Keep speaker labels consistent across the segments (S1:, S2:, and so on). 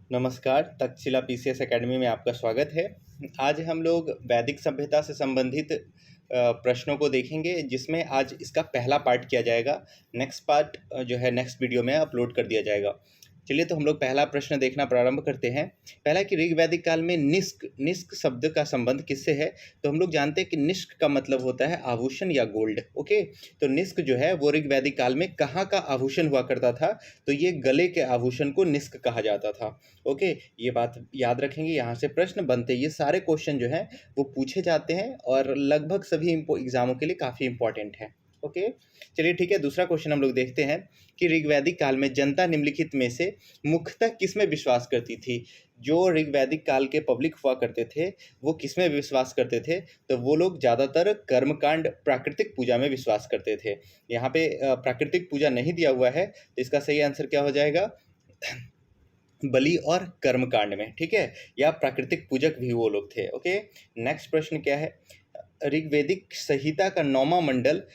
S1: नमस्कार, Takshashila PCS academy में आपका स्वागत है। आज हम लोग वैदिक सभ्यता से संबंधित प्रश्नों को देखेंगे, जिसमें आज इसका पहला पार्ट किया जाएगा। नेक्स्ट पार्ट जो है नेक्स्ट वीडियो में अपलोड कर दिया जाएगा। चलिए, तो हम लोग पहला प्रश्न देखना प्रारंभ करते हैं। पहला कि ऋग वैदिक काल में निष्क शब्द का संबंध किससे है? तो हम लोग जानते हैं कि निष्क का मतलब होता है आभूषण या गोल्ड। ओके, तो निष्क जो है वो ऋग वैदिक काल में कहाँ का आभूषण हुआ करता था? तो ये गले के आभूषण को निष्क कहा जाता था। ओके, ये बात याद रखेंगे। यहाँ से प्रश्न बनते हैं, ये सारे क्वेश्चन जो हैं वो पूछे जाते हैं और लगभग सभी एग्जामों के लिए काफ़ी इंपॉर्टेंट है। ओके, चलिए ठीक है। दूसरा क्वेश्चन हम लोग देखते हैं कि ऋग्वैदिक काल में जनता निम्नलिखित में से मुख्यतः किसमें विश्वास करती थी? जो ऋग्वैदिक काल के पब्लिक हुआ करते थे वो किसमें विश्वास करते थे? तो वो लोग ज़्यादातर कर्मकांड प्राकृतिक पूजा में विश्वास करते थे। यहाँ पे प्राकृतिक पूजा नहीं दिया हुआ है, तो इसका सही आंसर क्या हो जाएगा? बलि और कर्मकांड में। ठीक है, या प्राकृतिक पूजक भी वो लोग थे। ओके, नेक्स्ट प्रश्न क्या है? ऋग्वेदिक संहिता का 9वां मंडल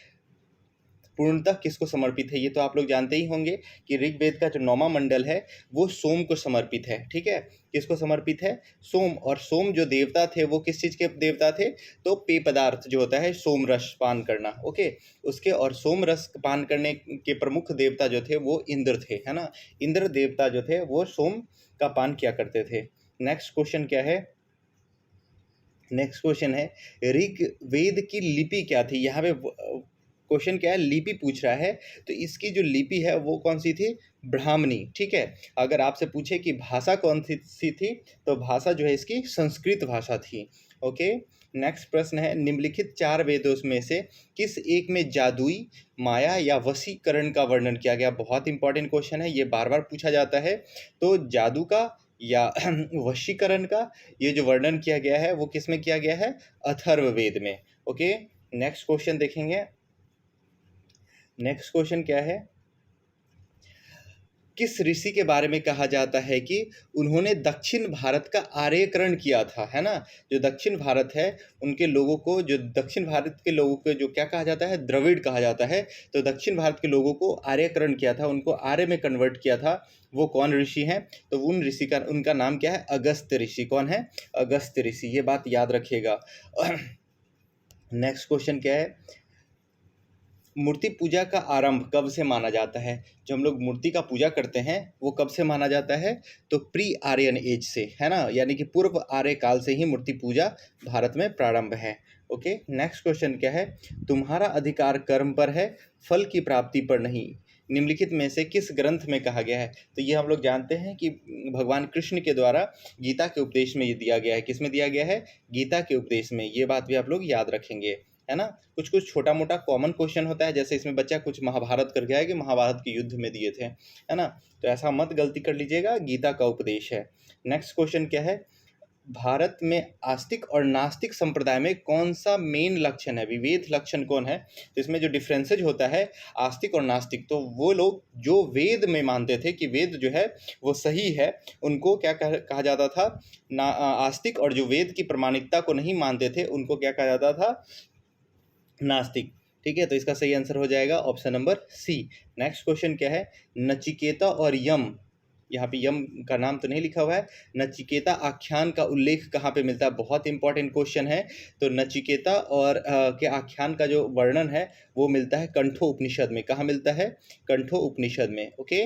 S1: पूर्णतः किसको समर्पित है? ये तो आप लोग जानते ही होंगे कि ऋग्वेद का जो 9वां मंडल है वो सोम को समर्पित है। ठीक है, किसको समर्पित है? सोम। और सोम जो देवता थे वो किस चीज़ के देवता थे? तो पेय पदार्थ जो होता है सोम रस पान करना। ओके, उसके और सोम रस पान करने के प्रमुख देवता जो थे वो इंद्र थे, है ना। इंद्र देवता जो थे वो सोम का पान किया करते थे। नेक्स्ट क्वेश्चन क्या है? नेक्स्ट क्वेश्चन है ऋग्वेद की लिपि क्या थी? यहाँ पे क्वेश्चन क्या है? लिपि पूछ रहा है। तो इसकी जो लिपि है वो कौन सी थी? ब्राह्मणी। ठीक है, अगर आपसे पूछे कि भाषा कौन सी थी, तो भाषा जो है इसकी संस्कृत भाषा थी। ओके, नेक्स्ट प्रश्न है निम्नलिखित 4 वेदों में से किस एक में जादुई, माया या वशीकरण का वर्णन किया गया? बहुत इंपॉर्टेंट क्वेश्चन है, ये बार बार पूछा जाता है। तो जादू का या वशीकरण का ये जो वर्णन किया गया है वो किस में किया गया है? अथर्ववेद में। ओके, नेक्स्ट क्वेश्चन देखेंगे। नेक्स्ट क्वेश्चन क्या है? किस ऋषि के बारे में कहा जाता है कि उन्होंने दक्षिण भारत का आर्यकरण किया था? है ना, जो दक्षिण भारत है उनके लोगों को, जो दक्षिण भारत के लोगों को जो क्या कहा जाता है? द्रविड़ कहा जाता है। तो दक्षिण भारत के लोगों को आर्यकरण किया था, उनको आर्य में कन्वर्ट किया था। वो कौन ऋषि हैं? तो उन ऋषि का उनका नाम क्या है? अगस्त्य ऋषि। कौन है? अगस्त्य ऋषि। ये बात याद रखिएगा। नेक्स्ट क्वेश्चन क्या है? मूर्ति पूजा का आरंभ कब से माना जाता है? जो हम लोग मूर्ति का पूजा करते हैं वो कब से माना जाता है? तो प्री आर्यन एज से, है ना, यानी कि पूर्व आर्य काल से ही मूर्ति पूजा भारत में प्रारंभ है। ओके, नेक्स्ट क्वेश्चन क्या है? तुम्हारा अधिकार कर्म पर है, फल की प्राप्ति पर नहीं, निम्नलिखित में से किस ग्रंथ में कहा गया है? तो ये हम लोग जानते हैं कि भगवान कृष्ण के द्वारा गीता के उपदेश में ये दिया गया है। किस में दिया गया है? गीता के उपदेश में। ये बात भी आप लोग याद रखेंगे, है ना। कुछ कुछ छोटा मोटा कॉमन क्वेश्चन होता है, जैसे इसमें बच्चा कुछ महाभारत कर गया है कि महाभारत के युद्ध में दिए थे, है ना। तो ऐसा मत गलती कर लीजिएगा, गीता का उपदेश है। नेक्स्ट क्वेश्चन क्या है? भारत में आस्तिक और नास्तिक संप्रदाय में कौन सा मेन लक्षण है? विभेद लक्षण कौन है? तो इसमें जो डिफरेंसेज होता है आस्तिक और नास्तिक, तो वो लोग जो वेद में मानते थे कि वेद जो है वो सही है, उनको क्या कहा जाता था? आस्तिक। और जो वेद की प्रामाणिकता को नहीं मानते थे उनको क्या कहा जाता था? नास्तिक। ठीक है, तो इसका सही आंसर हो जाएगा option number C. Next question क्या है? नचिकेता और यम, यहाँ पे यम का नाम तो नहीं लिखा हुआ है, नचिकेता आख्यान का उल्लेख कहाँ पे मिलता है? बहुत इंपॉर्टेंट क्वेश्चन है। तो नचिकेता और के आख्यान का जो वर्णन है वो मिलता है कंठो उपनिषद में। कहाँ मिलता है? कंठो उपनिषद में। ओके,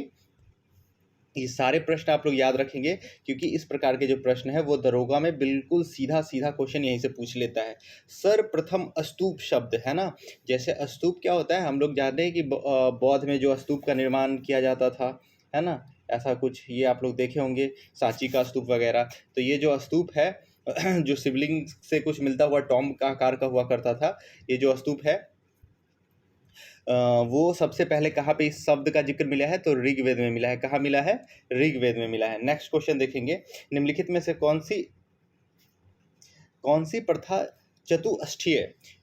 S1: ये सारे प्रश्न आप लोग याद रखेंगे, क्योंकि इस प्रकार के जो प्रश्न है वो दरोगा में बिल्कुल सीधा सीधा क्वेश्चन यहीं से पूछ लेता है। सर्वप्रथम स्तूप शब्द, है ना, जैसे स्तूप क्या होता है हम लोग जानते हैं कि बौद्ध में जो स्तूप का निर्माण किया जाता था, है ना, ऐसा कुछ ये आप लोग देखे होंगे, सांची का स्तूप वगैरह। तो ये जो स्तूप है जो शिवलिंग से कुछ मिलता हुआ टॉम का आकार का हुआ करता था, ये जो स्तूप है वो सबसे पहले कहाँ पे इस शब्द का जिक्र मिला है? तो ऋग्वेद में मिला है। कहाँ मिला है? ऋग्वेद में मिला है। नेक्स्ट क्वेश्चन देखेंगे, निम्नलिखित में से कौन सी प्रथा चतुष्टयीय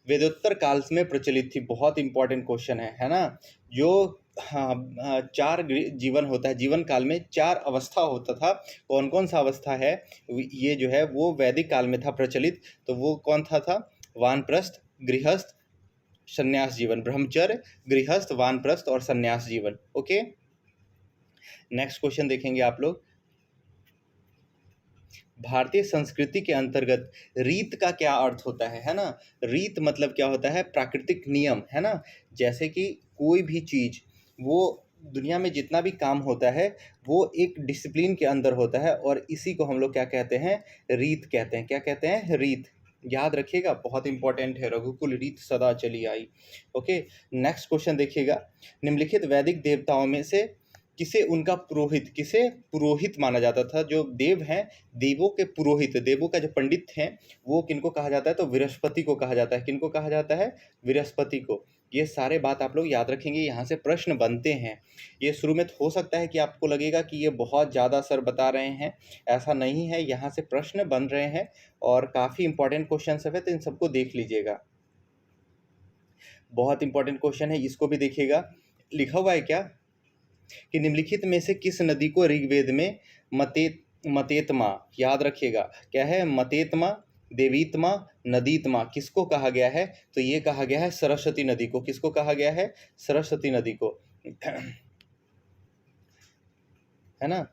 S1: वेदोत्तर काल में प्रचलित थी? बहुत इंपॉर्टेंट क्वेश्चन है ना। जो चार जीवन होता है, जीवन काल में 4 अवस्था होता था, कौन कौन सा अवस्था है ये जो है वो वैदिक काल में था प्रचलित। तो वो कौन था? वानप्रस्थ, गृहस्थ, संन्यास जीवन। ब्रह्मचर्य, गृहस्थ, वानप्रस्थ और संन्यास जीवन। ओके, नेक्स्ट क्वेश्चन देखेंगे आप लोग। भारतीय संस्कृति के अंतर्गत रीत का क्या अर्थ होता है ना? रीत मतलब क्या होता है? प्राकृतिक नियम, है ना? जैसे कि कोई भी चीज़, वो दुनिया में जितना भी काम होता है वो एक डिसिप्लिन के अंदर होता है, और इसी को हम लोग क्या कहते हैं? रीत कहते हैं। क्या कहते हैं? रीत। याद रखिएगा, बहुत इंपॉर्टेंट है। रघुकुल रीत सदा चली आई। ओके, नेक्स्ट क्वेश्चन देखिएगा। निम्नलिखित वैदिक देवताओं में से किसे पुरोहित माना जाता था? जो देव हैं, देवों के पुरोहित, देवों का जो पंडित हैं, वो किनको कहा जाता है? तो बृहस्पति को कहा जाता है। किनको कहा जाता है? बृहस्पति को। ये सारे बात आप लोग याद रखेंगे, यहाँ से प्रश्न बनते हैं। ये शुरू में हो सकता है कि आपको लगेगा कि ये बहुत ज़्यादा सर बता रहे हैं, ऐसा नहीं है। यहाँ से प्रश्न बन रहे हैं और काफ़ी इंपॉर्टेंट क्वेश्चन सब है, तो इन सबको देख लीजिएगा। बहुत इंपॉर्टेंट क्वेश्चन है, इसको भी देखिएगा। लिखा हुआ है क्या कि निम्नलिखित में से किस नदी को ऋग्वेद में मतेतमा, याद रखिएगा, क्या है? मतेतमा, देवीतमा, नदीतमा किसको कहा गया है? तो ये कहा गया है सरस्वती नदी को। किसको कहा गया है? सरस्वती नदी को, है ना?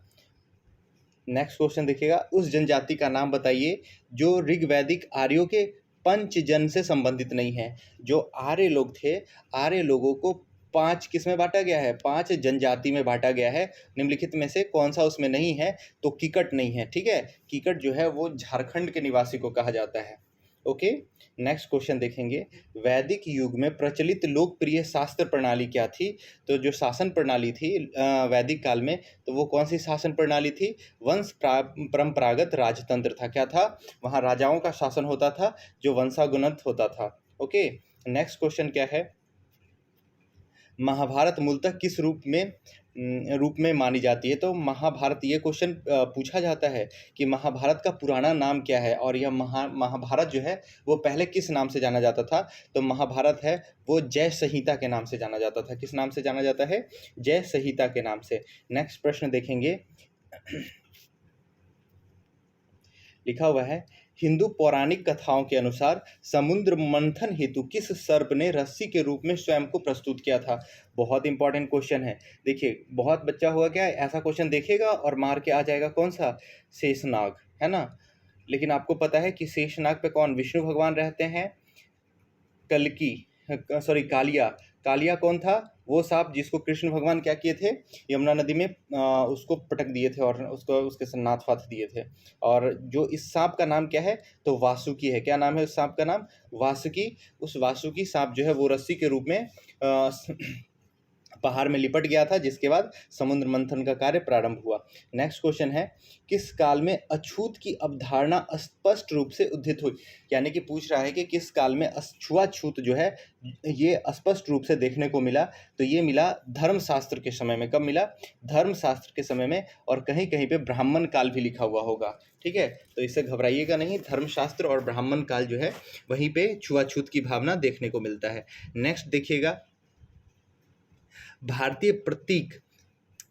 S1: नेक्स्ट क्वेश्चन देखिएगा। उस जनजाति का नाम बताइए जो ऋग्वैदिक आर्यों के पंचजन से संबंधित नहीं है। जो आर्य लोग थे, आर्य लोगों को 5 किस में बांटा गया है? 5 जनजाति में बांटा गया है। निम्नलिखित में से कौन सा उसमें नहीं है? तो कीकट नहीं है, ठीक है? कीकट जो है वो झारखंड के निवासी को कहा जाता है। ओके, नेक्स्ट क्वेश्चन देखेंगे। वैदिक युग में प्रचलित लोकप्रिय शास्त्र प्रणाली क्या थी? तो जो शासन प्रणाली थी वैदिक काल में, तो वो कौन सी शासन प्रणाली थी? परंपरागत राजतंत्र था। क्या था? वहाँ राजाओं का शासन होता था जो वंशानुगत होता था। ओके, नेक्स्ट क्वेश्चन क्या है? महाभारत मूलतः किस रूप में मानी जाती है? तो महाभारत, ये क्वेश्चन पूछा जाता है कि महाभारत का पुराना नाम क्या है, और यह महाभारत जो है वो पहले किस नाम से जाना जाता था? तो महाभारत है वो जय संहिता के नाम से जाना जाता था। किस नाम से जाना जाता है? जय संहिता के नाम से। नेक्स्ट प्रश्न देखेंगे। लिखा हुआ है, हिंदू पौराणिक कथाओं के अनुसार समुद्र मंथन हेतु किस सर्प ने रस्सी के रूप में स्वयं को प्रस्तुत किया था? बहुत इंपॉर्टेंट क्वेश्चन है। देखिए, बहुत बच्चा हुआ क्या है, ऐसा क्वेश्चन देखेगा और मार के आ जाएगा कौन सा? शेषनाग, है ना? लेकिन आपको पता है कि शेषनाग पे कौन? विष्णु भगवान रहते हैं। कालिया। कालिया कौन था? वो सांप जिसको कृष्ण भगवान क्या किए थे? यमुना नदी में उसको पटक दिए थे और उसके नाथ वाथ दिए थे। और जो इस सांप का नाम क्या है? तो वासुकी है। क्या नाम है उस सांप का नाम? वासुकी। उस वासुकी सांप जो है वो रस्सी के रूप में पहाड़ में लिपट गया था, जिसके बाद समुद्र मंथन का कार्य प्रारंभ हुआ। नेक्स्ट क्वेश्चन है, किस काल में अछूत की अवधारणा स्पष्ट रूप से उद्धित हुई? यानी कि पूछ रहा है कि किस काल में छुआछूत जो है ये स्पष्ट रूप से देखने को मिला? तो ये मिला धर्मशास्त्र के समय में। कब मिला? धर्मशास्त्र के समय में, और कहीं कहीं पे ब्राह्मण काल भी लिखा हुआ होगा, ठीक है? तो इससे घबराइएगा नहीं, धर्मशास्त्र और ब्राह्मण काल जो है वहीं पे छुआछूत की भावना देखने को मिलता है। नेक्स्ट देखिएगा, भारतीय प्रतीक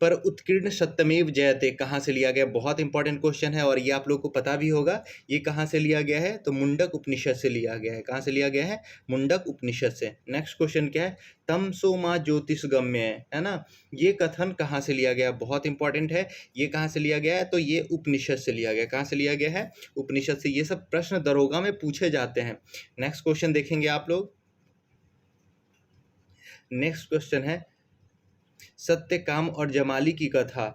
S1: पर उत्कीर्ण सत्यमेव जयते कहाँ से लिया गया? बहुत इंपॉर्टेंट क्वेश्चन है और ये आप लोग को पता भी होगा। ये कहाँ से लिया गया है? तो मुंडक उपनिषद से लिया गया है। कहाँ से लिया गया है? मुंडक उपनिषद से। नेक्स्ट क्वेश्चन क्या है? तमसो मा ज्योतिषगम्य है ना? ये कथन कहाँ से लिया गया? बहुत इंपॉर्टेंट है। ये कहाँ से लिया गया है? तो ये उपनिषद से लिया गया। कहाँ से लिया गया है? उपनिषद से। ये सब प्रश्न दरोगा में पूछे जाते हैं। नेक्स्ट क्वेश्चन देखेंगे आप लोग। नेक्स्ट क्वेश्चन है, सत्य, काम और जमाली की कथा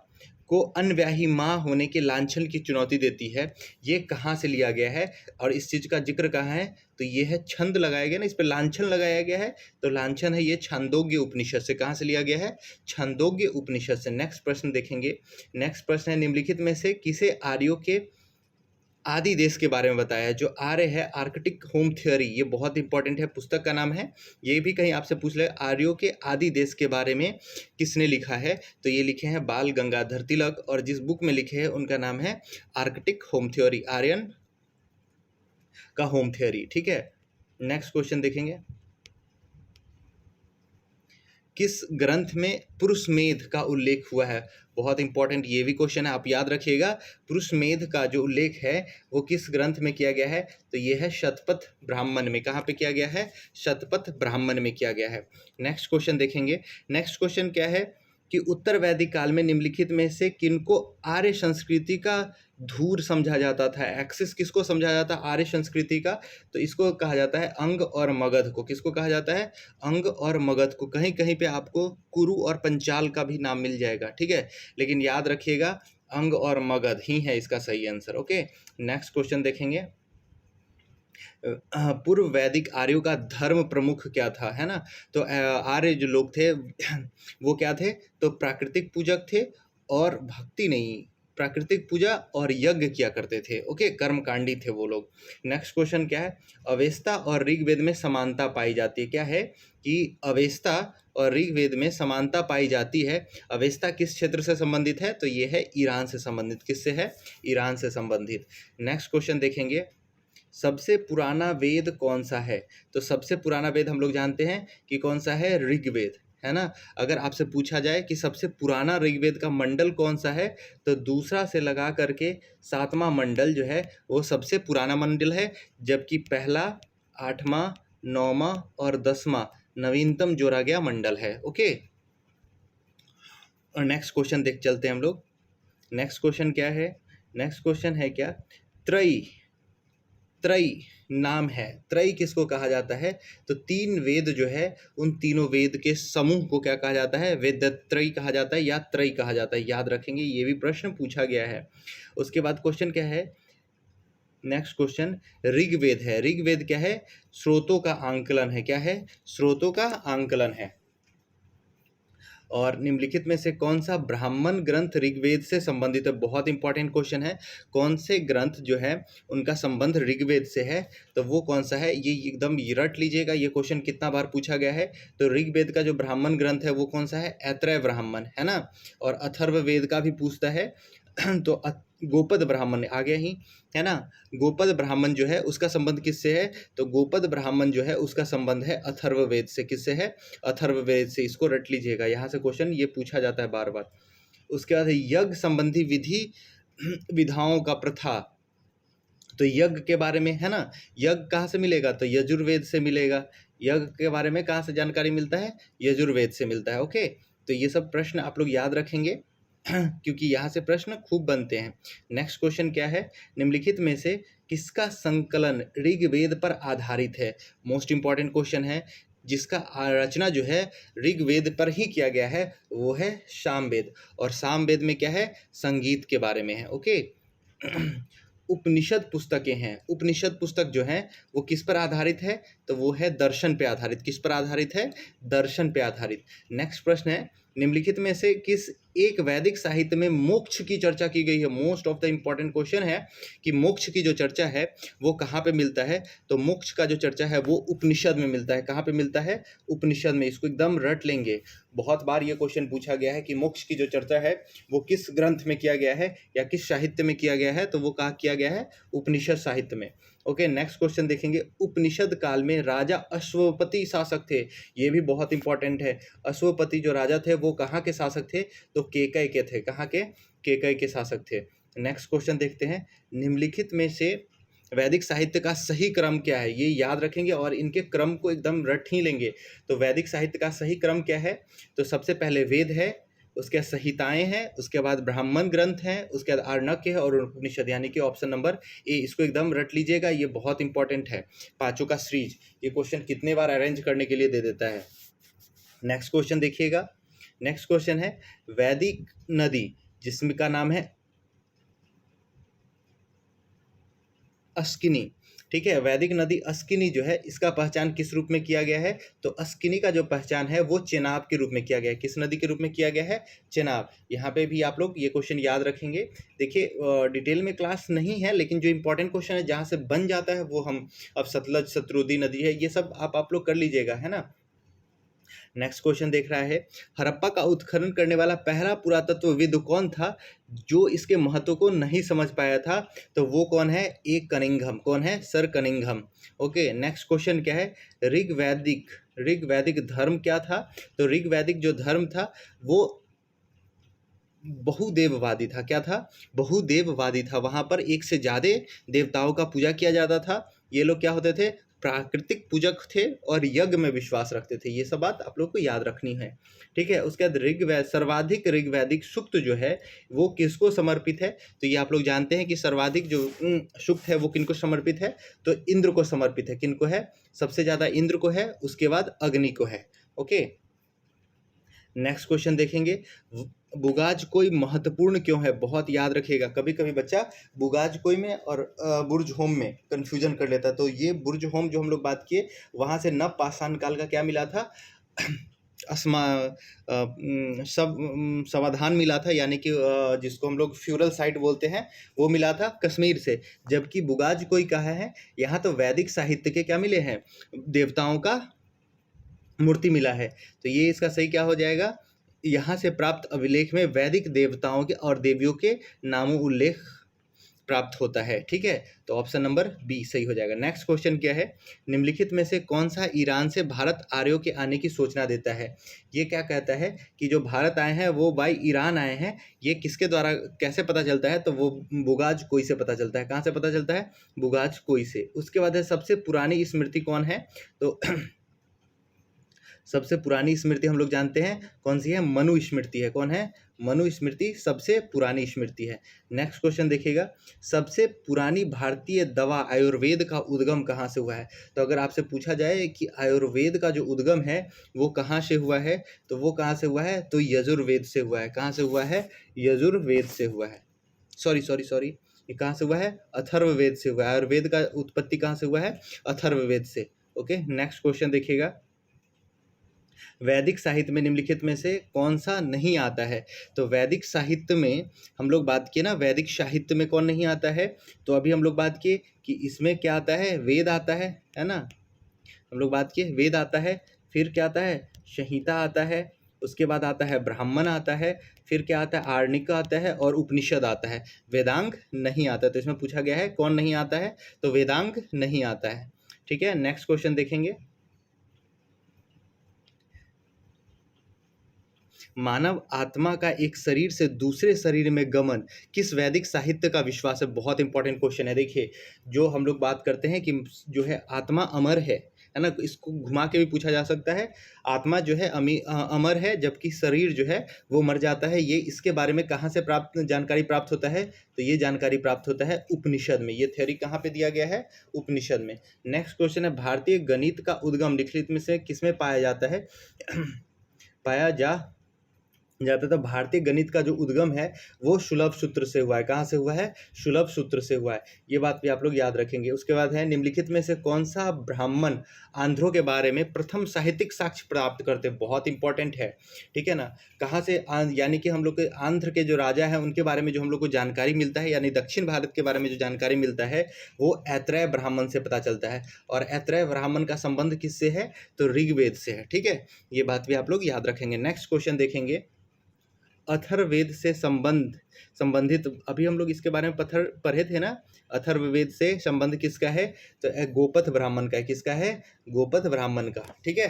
S1: को अनव्याही माँ होने के लांछन की चुनौती देती है। ये कहाँ से लिया गया है और इस चीज़ का जिक्र कहाँ है? तो ये है छंद लगाया गया ना, इस पर लांछन लगाया गया है, तो लांछन है ये छांदोग्य उपनिषद से। कहाँ से लिया गया है? छांदोग्य उपनिषद से। नेक्स्ट प्रश्न देखेंगे। नेक्स्ट प्रश्न है, निम्नलिखित में से किसे आर्यों के आदि देश के बारे में बताया है? जो आर्य है, आर्कटिक होम थ्योरी, ये बहुत इंपॉर्टेंट है, पुस्तक का नाम है। ये भी कहीं आपसे पूछ ले, आर्यों के आदि देश के बारे में किसने लिखा है? तो ये लिखे हैं बाल गंगाधर तिलक, और जिस बुक में लिखे हैं उनका नाम है आर्कटिक होम थ्योरी, आर्यन का होम थ्योरी, ठीक है? नेक्स्ट क्वेश्चन देखेंगे, किस ग्रंथ में पुरुषमेध का उल्लेख हुआ है? बहुत इंपॉर्टेंट ये भी क्वेश्चन है, आप याद रखिएगा। पुरुषमेध का जो उल्लेख है वो किस ग्रंथ में किया गया है? तो ये है शतपथ ब्राह्मण में। कहाँ पे किया गया है? शतपथ ब्राह्मण में किया गया है। नेक्स्ट क्वेश्चन देखेंगे। नेक्स्ट क्वेश्चन क्या है? कि उत्तर वैदिक काल में निम्नलिखित में से किनको आर्य संस्कृति का धूर समझा जाता था? एक्सिस किसको समझा जाता है आर्य संस्कृति का? तो इसको कहा जाता है अंग और मगध को। किसको कहा जाता है? अंग और मगध को। कहीं कहीं पे आपको कुरु और पंचाल का भी नाम मिल जाएगा, ठीक है, लेकिन याद रखिएगा अंग और मगध ही है इसका सही आंसर। ओके, नेक्स्ट क्वेश्चन देखेंगे। पूर्व वैदिक आर्यों का धर्म प्रमुख क्या था, है ना? तो आर्य जो लोग थे वो क्या थे? तो प्राकृतिक पूजक थे और भक्ति नहीं, प्राकृतिक पूजा और यज्ञ किया करते थे। ओके, कर्मकांडी थे वो लोग। नेक्स्ट क्वेश्चन क्या है? अवेस्ता और ऋग्वेद में समानता पाई जाती है। क्या है कि अवेस्ता और ऋग्वेद में समानता पाई जाती है। अवेस्ता किस क्षेत्र से संबंधित है? तो ये है ईरान से संबंधित। किससे है? ईरान से संबंधित। नेक्स्ट क्वेश्चन देखेंगे, सबसे पुराना वेद कौन सा है? तो सबसे पुराना वेद हम लोग जानते हैं कि कौन सा है? ऋग्वेद, है ना? अगर आपसे पूछा जाए कि सबसे पुराना ऋग्वेद का मंडल कौन सा है, तो दूसरा से लगा करके 7वां मंडल जो है वो सबसे पुराना मंडल है, जबकि पहला, 8वां, 9वां और 10वां नवीनतम जोड़ा गया मंडल है। ओके, और नेक्स्ट क्वेश्चन देख चलते हैं हम लोग। नेक्स्ट क्वेश्चन क्या है? नेक्स्ट क्वेश्चन है क्या? त्रयी, त्रयी नाम है। त्रयी किसको कहा जाता है? तो 3 वेद जो है उन तीनों वेद के समूह को क्या कहा जाता है? वेदत्रयी कहा जाता है या त्रयी कहा जाता है। याद रखेंगे, ये भी प्रश्न पूछा गया है। उसके बाद क्वेश्चन क्या है? नेक्स्ट क्वेश्चन ऋग्वेद है। ऋग्वेद क्या है? स्रोतों का आंकलन है। क्या है? स्रोतों का आंकलन है। और निम्नलिखित में से कौन सा ब्राह्मण ग्रंथ ऋग्वेद से संबंधित है? बहुत इंपॉर्टेंट क्वेश्चन है। कौन से ग्रंथ जो है उनका संबंध ऋग्वेद से है? तो वो कौन सा है? ये एकदम रट लीजिएगा, ये क्वेश्चन कितना बार पूछा गया है। तो ऋग्वेद का जो ब्राह्मण ग्रंथ है वो कौन सा है? ऐत्रेय ब्राह्मण, है ना? और अथर्ववेद का भी पूछता है तो गोपद ब्राह्मण आ गया ही, है ना? गोपद ब्राह्मण जो है उसका संबंध किससे है? तो गोपद ब्राह्मण जो है उसका संबंध है अथर्ववेद से। किससे है? अथर्ववेद से। इसको रट लीजिएगा, यहाँ से क्वेश्चन ये पूछा जाता है बार बार। उसके बाद यज्ञ संबंधी विधि विधाओं का प्रथा, तो यज्ञ के बारे में, है ना? यज्ञ कहाँ से मिलेगा? तो यजुर्वेद से मिलेगा। यज्ञ के बारे में कहाँ से जानकारी मिलता है? यजुर्वेद से मिलता है। ओके, तो ये सब प्रश्न आप लोग याद रखेंगे क्योंकि यहाँ से प्रश्न खूब बनते हैं। नेक्स्ट क्वेश्चन क्या है? निम्नलिखित में से किसका संकलन ऋग्वेद पर आधारित है? मोस्ट इंपॉर्टेंट क्वेश्चन है। जिसका रचना जो है ऋग्वेद पर ही किया गया है वो है सामवेद। और सामवेद में क्या है? संगीत के बारे में है। ओके उपनिषद पुस्तकें हैं। उपनिषद पुस्तक जो है वो किस पर आधारित है? तो वो है दर्शन पे आधारित। किस पर आधारित है? दर्शन पे आधारित। नेक्स्ट प्रश्न है, निम्नलिखित में से किस एक वैदिक साहित्य में मोक्ष की चर्चा की गई है? Most of the important question है कि मोक्ष की जो चर्चा है वो कहाँ पे मिलता है? तो मोक्ष का जो चर्चा है वो उपनिषद में मिलता है। कहाँ पे मिलता है? उपनिषद में। इसको एकदम रट लेंगे, बहुत बार ये क्वेश्चन पूछा गया है कि मोक्ष की जो चर्चा है वो किस ग्रंथ में किया गया है या किस साहित्य में किया गया है? तो वो कहाँ किया गया है? उपनिषद साहित्य में। ओके, नेक्स्ट क्वेश्चन देखेंगे, उपनिषद काल में राजा अश्वपति शासक थे। ये भी बहुत इंपॉर्टेंट है। अश्वपति जो राजा थे वो कहाँ के शासक थे? तो केकय के थे। कहाँ के? केकय के शासक थे। नेक्स्ट क्वेश्चन देखते हैं, निम्नलिखित में से वैदिक साहित्य का सही क्रम क्या है? ये याद रखेंगे और इनके क्रम को एकदम रट ही लेंगे। तो वैदिक साहित्य का सही क्रम क्या है? तो सबसे पहले वेद है, उसके बाद संहिताएं हैं, उसके बाद ब्राह्मण ग्रंथ हैं, उसके बाद आर्णक्य है और उपनिषद, यानी कि ऑप्शन नंबर ए। इसको एकदम रट लीजिएगा, ये बहुत इंपॉर्टेंट है। पांचों का सीरीज, ये क्वेश्चन कितने बार अरेंज करने के लिए दे देता है। नेक्स्ट क्वेश्चन देखिएगा। नेक्स्ट क्वेश्चन है, वैदिक नदी जिसका नाम है अस्किनी, ठीक है, वैदिक नदी अस्किनी जो है इसका पहचान किस रूप में किया गया है? तो अस्किनी का जो पहचान है वो चेनाब के रूप में किया गया है। किस नदी के रूप में किया गया है? चेनाब। यहाँ पे भी आप लोग ये क्वेश्चन याद रखेंगे। देखिए डिटेल में क्लास नहीं है, लेकिन जो इंपॉर्टेंट क्वेश्चन है जहाँ से बन जाता है वो हम, अब सतलज शत्रुदी नदी है, ये सब आप लोग कर लीजिएगा, है ना? नेक्स्ट क्वेश्चन देख रहा है, हड़प्पा का उत्खनन करने वाला पहला पुरातत्वविद कौन था जो इसके महत्व को नहीं समझ पाया था? तो वो कौन है? ए कनिंघम। कौन है? Sir Cunningham. Okay, next question क्या है, ऋग्वैदिक धर्म क्या था? तो ऋग्वैदिक जो धर्म था वो बहुदेववादी था। क्या था? बहुदेववादी था। वहाँ पर एक से ज़्यादा देवताओं का पूजा किया जाता था। ये लोग क्या होते थे? प्राकृतिक पूजक थे और यज्ञ में विश्वास रखते थे। ये सब बात आप लोग को याद रखनी है, ठीक है। उसके बाद सर्वाधिक ऋग्वैदिक सूक्त जो है वो किसको समर्पित है? तो ये आप लोग जानते हैं कि सर्वाधिक जो सूक्त है वो किनको समर्पित है? तो इंद्र को समर्पित है। किनको है? सबसे ज़्यादा इंद्र को है, उसके बाद अग्नि को है। ओके, नेक्स्ट क्वेश्चन देखेंगे। बुगाज कोई महत्वपूर्ण क्यों है? बहुत याद रखिएगा, कभी कभी बच्चा बुगाज कोई में और बुर्ज होम में कंफ्यूजन कर लेता है। तो ये बुर्ज होम जो हम लोग बात किए, वहाँ से नव पाषाण काल का क्या मिला था? समाधान मिला था, यानी कि जिसको हम लोग फ्यूरल साइट बोलते हैं वो मिला था कश्मीर से। जबकि बुगाज कोई कहा है, यहाँ तो वैदिक साहित्य के क्या मिले हैं? देवताओं का मूर्ति मिला है। तो ये इसका सही क्या हो जाएगा? यहाँ से प्राप्त अभिलेख में वैदिक देवताओं के और देवियों के नामों उल्लेख प्राप्त होता है, ठीक है। तो ऑप्शन नंबर बी सही हो जाएगा। नेक्स्ट क्वेश्चन क्या है? निम्नलिखित में से कौन सा ईरान से भारत आर्यों के आने की सूचना देता है? ये क्या कहता है कि जो भारत आए हैं वो बाई ईरान आए हैं। ये किसके द्वारा कैसे पता चलता है? तो वो बुगाज कोई से पता चलता है। कहाँ से पता चलता है? बुगाज कोई से। उसके बाद है सबसे पुरानी स्मृति कौन है? तो सबसे पुरानी स्मृति हम लोग जानते हैं कौन सी है? मनु स्मृति है। कौन है? मनु स्मृति सबसे पुरानी स्मृति है। नेक्स्ट क्वेश्चन देखिएगा। सबसे पुरानी भारतीय दवा आयुर्वेद का उद्गम कहाँ से हुआ है? तो अगर आपसे पूछा जाए कि आयुर्वेद का जो उद्गम है वो कहाँ से हुआ है, तो वो कहाँ से हुआ है? तो यजुर्वेद से हुआ है। कहाँ से हुआ है? यजुर्वेद से हुआ है। सॉरी, ये कहाँ से हुआ है? अथर्ववेद से हुआ है। आयुर्वेद का उत्पत्ति कहाँ से हुआ है? अथर्ववेद से। ओके, नेक्स्ट क्वेश्चन देखिएगा। वैदिक साहित्य में निम्नलिखित में से कौन सा नहीं आता है? तो वैदिक साहित्य में हम लोग बात किए ना, वैदिक साहित्य में कौन नहीं आता है? तो अभी हम लोग बात किए कि इसमें क्या आता है? वेद आता है ना। हम लोग बात किए वेद आता है, फिर क्या आता है? संहिता आता है, उसके बाद आता है ब्राह्मण आता है, फिर क्या आता है? आर्णिक आता है और उपनिषद आता है। वेदांग नहीं आता। तो इसमें पूछा गया है कौन नहीं आता है? तो वेदांग नहीं आता है, ठीक है। नेक्स्ट क्वेश्चन देखेंगे। मानव आत्मा का एक शरीर से दूसरे शरीर में गमन किस वैदिक साहित्य का विश्वास है? बहुत इंपॉर्टेंट क्वेश्चन है। देखिए, जो हम लोग बात करते हैं कि जो है आत्मा अमर है ना, इसको घुमा के भी पूछा जा सकता है। आत्मा जो है अमर है, जबकि शरीर जो है वो मर जाता है। ये इसके बारे में कहाँ से जानकारी प्राप्त होता है? तो ये जानकारी प्राप्त होता है उपनिषद में। ये थ्योरी कहाँ पे दिया गया है? उपनिषद में। नेक्स्ट क्वेश्चन है। भारतीय गणित का उद्गम निम्नलिखित में से किसमें पाया जाता है? पाया जाता था। भारतीय गणित का जो उद्गम है वो सुलभ सूत्र से हुआ है। कहाँ से हुआ है? सुलभ सूत्र से हुआ है। ये बात भी आप लोग याद रखेंगे। उसके बाद है निम्नलिखित में से कौन सा ब्राह्मण आंध्रों के बारे में प्रथम साहित्यिक साक्ष्य प्राप्त करते हैं? बहुत इंपॉर्टेंट है, ठीक है ना। कहाँ से? यानी कि हम लोग के आंध्र के जो राजा हैं उनके बारे में जो हम लोग को जानकारी मिलता है, यानी दक्षिण भारत के बारे में जो जानकारी मिलता है वो ऐत्रेय ब्राह्मण से पता चलता है। और ऐत्रेय ब्राह्मण का संबंध किससे है? तो ऋग्वेद से है, ठीक है। ये बात भी आप लोग याद रखेंगे। नेक्स्ट क्वेश्चन देखेंगे। अथर्ववेद से संबंधित अभी हम लोग इसके बारे में पढ़े थे ना। अथर्ववेद से संबंध किसका है? तो गोपथ ब्राह्मण का है। किसका है? गोपथ ब्राह्मण का, ठीक है।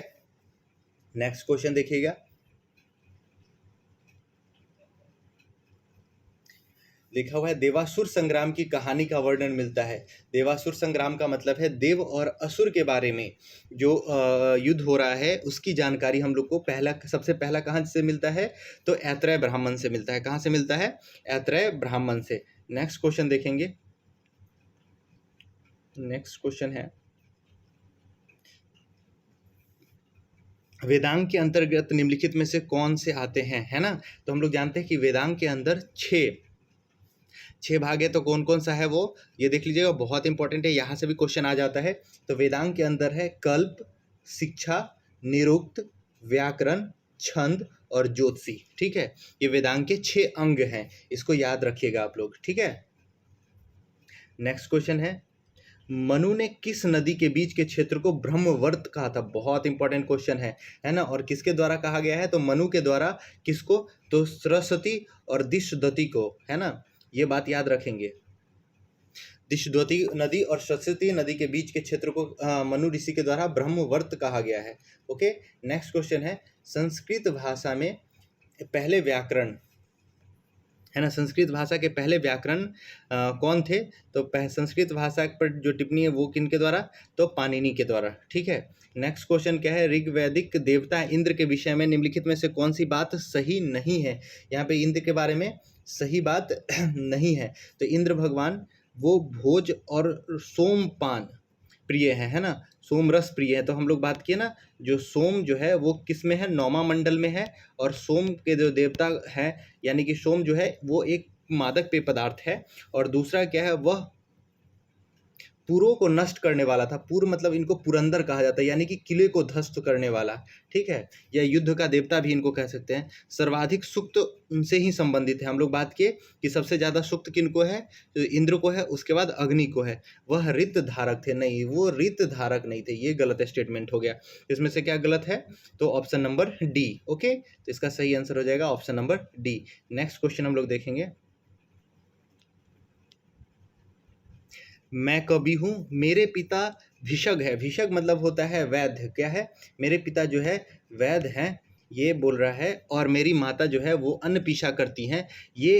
S1: नेक्स्ट क्वेश्चन देखिएगा। लिखा हुआ है देवासुर संग्राम की कहानी का वर्णन मिलता है। देवासुर संग्राम का मतलब है देव और असुर के बारे में जो युद्ध हो रहा है उसकी जानकारी हम लोग को सबसे पहला कहाँ से मिलता है? तो ऐत्रेय ब्राह्मण से मिलता है। कहाँ से मिलता है? ऐत्रेय ब्राह्मण से। नेक्स्ट क्वेश्चन देखेंगे। नेक्स्ट क्वेश्चन है वेदांग के अंतर्गत निम्नलिखित में से कौन से आते हैं, है ना। तो हम लोग जानते हैं कि वेदांग के अंदर छह भाग है। तो कौन कौन सा है वो ये देख लीजिएगा, बहुत इंपॉर्टेंट है। यहाँ से भी क्वेश्चन आ जाता है। तो वेदांग के अंदर है कल्प, शिक्षा, निरुक्त, व्याकरण, छंद और ज्योतिषी, ठीक है। ये वेदांग के 6 अंग हैं, इसको याद रखिएगा आप लोग, ठीक है। नेक्स्ट क्वेश्चन है मनु ने किस नदी के बीच के क्षेत्र को ब्रह्मवर्त कहा था? बहुत इंपॉर्टेंट क्वेश्चन है ना। और किसके द्वारा कहा गया है? तो मनु के द्वारा। किसको? तो सरस्वती और दिशदती को, है ना। ये बात याद रखेंगे। दिशद्वती नदी और सरस्वती नदी के बीच के क्षेत्र को मनु ऋषि के द्वारा ब्रह्मवर्त कहा गया है। ओके, नेक्स्ट क्वेश्चन है संस्कृत भाषा में पहले व्याकरण, है ना। संस्कृत भाषा के पहले व्याकरण कौन थे? तो संस्कृत भाषा पर जो टिप्पणी है वो किन के द्वारा? तो पाणिनि के द्वारा। ठीक है। नेक्स्ट क्वेश्चन क्या है? ऋग्वैदिक देवता इंद्र के विषय में निम्नलिखित में से कौन सी बात सही नहीं है? यहाँ पे इंद्र के बारे में सही बात नहीं है। तो इंद्र भगवान वो भोज और सोमपान प्रिय है ना, सोम रस प्रिय है। तो हम लोग बात किए ना, जो सोम जो है वो किस में है? नौमा मंडल में है। और सोम के जो देवता है, यानी कि सोम जो है वो एक मादक पेय पदार्थ है। और दूसरा क्या है? वह पुरों को नष्ट करने वाला था। पुर मतलब इनको पुरंदर कहा जाता है, यानी कि किले को ध्वस्त करने वाला। ठीक है। या युद्ध का देवता भी इनको कह सकते हैं। सर्वाधिक सुक्त उनसे ही संबंधित है। हम लोग बात किए कि सबसे ज़्यादा सुक्त किनको है? तो इंद्र को है, उसके बाद अग्नि को है। वह रित धारक थे। नहीं, वो रित धारक नहीं थे, ये गलत स्टेटमेंट हो गया। इसमें से क्या गलत है? तो ऑप्शन नंबर डी। ओके, तो इसका सही आंसर हो जाएगा option number D. Next question हम लोग देखेंगे। मैं कवि हूँ, मेरे पिता भिषग है। भिषग मतलब होता है वैद्य। क्या है? मेरे पिता जो है वैद्य हैं, ये बोल रहा है। और मेरी माता जो है वो अन्न पीसा करती हैं। ये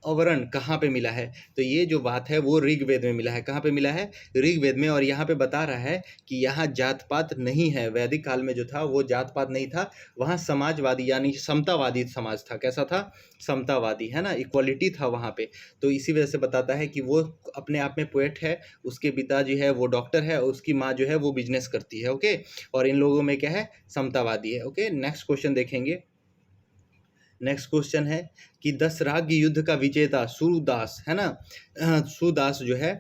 S1: अवरण कहाँ पे मिला है? तो ये जो बात है वो ऋग्वेद में मिला है। कहाँ पे मिला है? ऋग्वेद में। और यहाँ पे बता रहा है कि यहाँ जात पात नहीं है। वैदिक काल में जो था वो जात पात नहीं था, वहाँ समाजवादी यानी समतावादी समाज था। कैसा था? समतावादी, है ना, इक्वालिटी था वहाँ पे। तो इसी वजह से बताता है कि वो अपने आप में पोएट है, उसके पिताजी है वो डॉक्टर है, और उसकी माँ जो है वो बिजनेस करती है। ओके, और इन लोगों में क्या है? समतावादी है। ओके, नेक्स्ट क्वेश्चन देखेंगे। नेक्स्ट क्वेश्चन है कि दशराग्य युद्ध का विजेता सूरदास, है ना, सूरदास जो है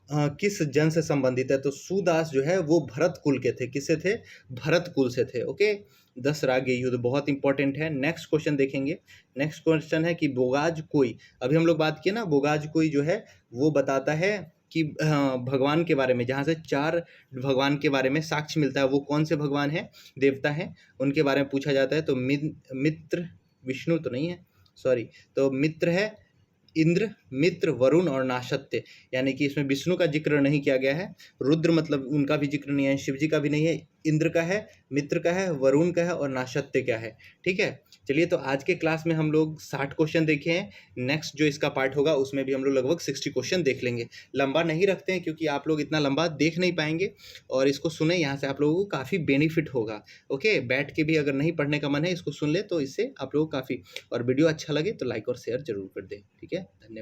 S1: किस जन से संबंधित है? तो सूरदास जो है वो भरत कुल के थे। किससे थे? भरत कुल से थे। ओके, दशराग्य युद्ध बहुत इंपॉर्टेंट है। नेक्स्ट क्वेश्चन देखेंगे। नेक्स्ट क्वेश्चन है कि बोगाज कोई, अभी हम लोग बात किए ना, बोगाज कोई जो है वो बताता है कि भगवान के बारे में, जहाँ से 4 भगवान के बारे में साक्ष्य मिलता है। वो कौन से भगवान हैं? देवता हैं, उनके बारे में पूछा जाता है। तो मित्र, विष्णु तो नहीं है, सॉरी, तो मित्र है, इंद्र, मित्र, वरुण और नाशत्य। यानी कि इसमें विष्णु का जिक्र नहीं किया गया है। रुद्र मतलब उनका भी जिक्र नहीं है, शिव जी का भी नहीं है। इंद्र का है, मित्र का है, वरुण का है और नाशत्य का है। ठीक है। चलिए, तो आज के क्लास में हम लोग 60 क्वेश्चन देखे हैं। नेक्स्ट जो इसका पार्ट होगा उसमें भी हम लोग लगभग 60 क्वेश्चन देख लेंगे। लंबा नहीं रखते हैं क्योंकि आप लोग इतना लंबा देख नहीं पाएंगे। और इसको सुने, यहाँ से आप लोगों को काफ़ी बेनिफिट होगा। ओके, बैठ के भी अगर नहीं पढ़ने का मन है, इसको सुन ले तो इससे आप लोगों को काफ़ी, और वीडियो अच्छा लगे तो लाइक और शेयर जरूर कर दें। ठीक है, धन्यवाद।